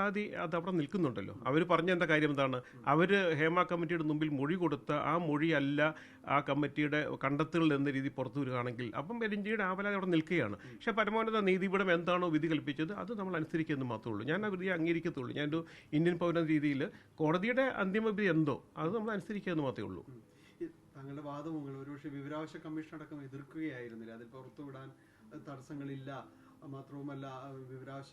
പരാതി അത് അവിടെ നിൽക്കുന്നുണ്ടല്ലോ. അവർ പറഞ്ഞതിൻ്റെ കാര്യം എന്താണ്? അവർ ഹേമ കമ്മിറ്റിയുടെ മുമ്പിൽ മൊഴി കൊടുത്ത ആ മൊഴിയല്ല ആ കമ്മിറ്റിയുടെ കണ്ടെത്തലുകൾ എന്ന രീതി പുറത്തു വരികയാണെങ്കിൽ അപ്പം എലിഞ്ചിയുടെ ആവലാതി അവിടെ നിൽക്കുകയാണ്. പക്ഷേ പരമോന്നത നീതിപീഠം എന്താണോ വിധി കൽപ്പിച്ചത് അത് നമ്മൾ അനുസരിക്കുമെന്ന് മാത്രമേ ഉള്ളൂ. ഞാൻ ആ വിധിയെ അംഗീകരിക്കത്തുള്ളൂ. ഞാനൊരു ഇന്ത്യൻ പൗരൻ രീതിയിൽ കോടതിയുടെ അന്തിമ വിധി എന്തോ അത് നമ്മൾ അനുസരിക്കുമെന്ന് മാത്രമേ ഉള്ളൂ. താങ്കളുടെ വാദമുകൾ ഒരുപക്ഷെ വിവരാവകാശ കമ്മീഷൻ അടക്കം എതിർക്കുകയായിരുന്നില്ല, അതിൽ പുറത്തുവിടാൻ തടസ്സങ്ങളില്ല, മാത്രവുമല്ല വിവരാവകാശ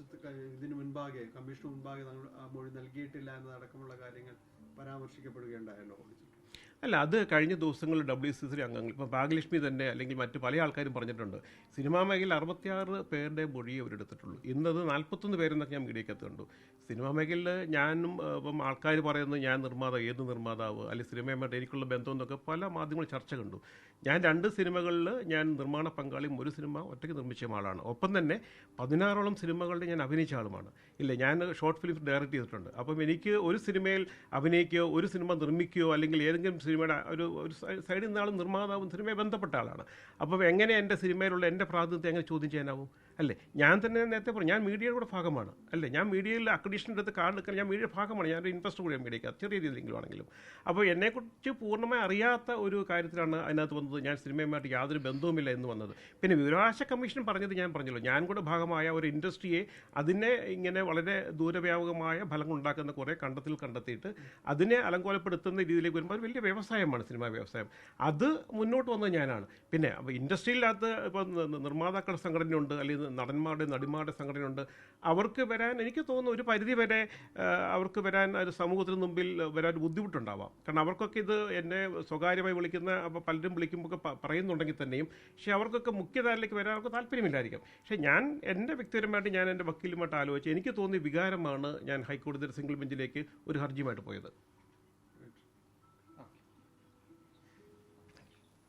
ഇതിനു മുൻപാകെ കമ്മീഷന് മുൻപാകെ തങ്ങൾ മൊഴി നൽകിയിട്ടില്ല എന്നതടക്കമുള്ള കാര്യങ്ങൾ പരാമർശിക്കപ്പെടുകയുണ്ടായല്ലോ. അല്ല, അത് കഴിഞ്ഞ ദിവസങ്ങളിൽ WCC അംഗങ്ങൾ ഇപ്പോൾ ഭാഗ്യലക്ഷ്മി തന്നെ അല്ലെങ്കിൽ മറ്റ് പല ആൾക്കാരും പറഞ്ഞിട്ടുണ്ട്, സിനിമാ മേഖലയിൽ 66 പേരുടെ മൊഴിയെ അവരെടുത്തിട്ടുള്ളൂ. ഇന്നത് 41 പേരെന്നൊക്കെ ഞാൻ മീഡിയക്കകത്ത് കണ്ടു. സിനിമാ മേഖലയിൽ ഞാനും ഇപ്പം ആൾക്കാർ പറയുന്നത് ഞാൻ നിർമ്മാതാവ്, ഏത് നിർമ്മാതാവ് അല്ലെങ്കിൽ സിനിമയുമായിട്ട് എനിക്കുള്ള ബന്ധം എന്നൊക്കെ പല മാധ്യമങ്ങൾ ചർച്ച കണ്ടു. ഞാൻ 2 സിനിമകളിൽ ഞാൻ നിർമ്മാണ പങ്കാളിയും 1 സിനിമ ഒറ്റയ്ക്ക് നിർമ്മിച്ച ആളാണ്. ഒപ്പം തന്നെ 16ഓളം സിനിമകളിൽ ഞാൻ അഭിനയിച്ച ആളുമാണ്. ഇല്ല, ഞാൻ ഷോർട്ട് ഫിലിംസ് ഡയറക്റ്റ് ചെയ്തിട്ടുണ്ട്. അപ്പം എനിക്ക് ഒരു സിനിമയിൽ അഭിനയിക്കുകയോ ഒരു സിനിമ നിർമ്മിക്കുകയോ അല്ലെങ്കിൽ ഏതെങ്കിലും സിനിമയുടെ ഒരു സൈഡിൽ നിന്നാളും നിർമ്മാതാവും സിനിമയെ ബന്ധപ്പെട്ട ആളാണ്. അപ്പം എങ്ങനെ എൻ്റെ സിനിമയിലുള്ള എൻ്റെ പ്രാതിനിധ്യം എങ്ങനെ ചോദ്യം ചെയ്യാനാവും? അല്ലേ, ഞാൻ തന്നെ നേരത്തെ പറഞ്ഞു ഞാൻ മീഡിയയുടെ കൂടെ ഭാഗമാണ്. അല്ലേ, ഞാൻ മീഡിയയിൽ അക്രഡിഷൻ എടുത്ത് കാർഡ് എടുക്കാൻ ഞാൻ മീഡിയയുടെ ഭാഗമാണ്. ഞാനൊരു ഇൻട്രസ്റ്റ് കൂടിയാണ് മീഡിയയ്ക്ക്, ചെറിയ രീതിയിലെങ്കിലും ആണെങ്കിലും. അപ്പോൾ എന്നെക്കുറിച്ച് പൂർണ്ണമായി അറിയാത്ത ഒരു കാര്യത്തിലാണ് അതിനകത്ത് വന്നത്. ഞാൻ സിനിമയുമായിട്ട് യാതൊരു ബന്ധവുമില്ല എന്ന് വന്നത്. പിന്നെ വിവരാവകാശ കമ്മീഷൻ പറഞ്ഞത് ഞാൻ പറഞ്ഞല്ലോ, ഞാൻ കൂടെ ഭാഗമായ ഒരു ഇൻഡസ്ട്രിയെ അതിനെ ഇങ്ങനെ വളരെ ദൂരവ്യാപകമായ ഫലങ്ങൾ ഉണ്ടാക്കുന്ന കുറേ കണ്ടെത്തിയിട്ട് അതിനെ അലങ്കോലപ്പെടുത്തുന്ന രീതിയിലേക്ക് വരുമ്പോൾ ഒരു വലിയ വ്യവസായമാണ് സിനിമാ വ്യവസായം. അത് മുന്നോട്ട് വന്നത് ഞാനാണ്. പിന്നെ അപ്പോൾ ഇൻഡസ്ട്രിയിലകത്ത് ഇപ്പം നിർമ്മാതാക്കളുടെ സംഘടനയുണ്ട്, അല്ലെങ്കിൽ നടന്മാരുടെ നടിമാരുടെ സംഘടനയുണ്ട്. അവർക്ക് വരാൻ എനിക്ക് തോന്നുന്നു ഒരു പരിധി വരെ അവർക്ക് വരാൻ ഒരു സമൂഹത്തിന് മുമ്പിൽ വരാൻ ബുദ്ധിമുട്ടുണ്ടാവാം. കാരണം അവർക്കൊക്കെ ഇത് എന്നെ സ്വകാര്യമായി വിളിക്കുന്ന അപ്പോൾ പലരും വിളിക്കുമ്പോൾ പറയുന്നുണ്ടെങ്കിൽ തന്നെയും പക്ഷേ അവർക്കൊക്കെ മുഖ്യധാരയിലേക്ക് വരാൻ അവർക്ക് താല്പര്യമില്ലായിരിക്കും. പക്ഷേ ഞാൻ എൻ്റെ വ്യക്തിപരമായിട്ട് ഞാൻ എൻ്റെ വക്കീലുമായിട്ട് ആലോചിച്ച് എനിക്ക് തോന്നിയ വികാരമാണ് ഞാൻ ഹൈക്കോടതിയുടെ സിംഗിൾ ബെഞ്ചിലേക്ക് ഒരു ഹർജിയുമായിട്ട് പോയത്.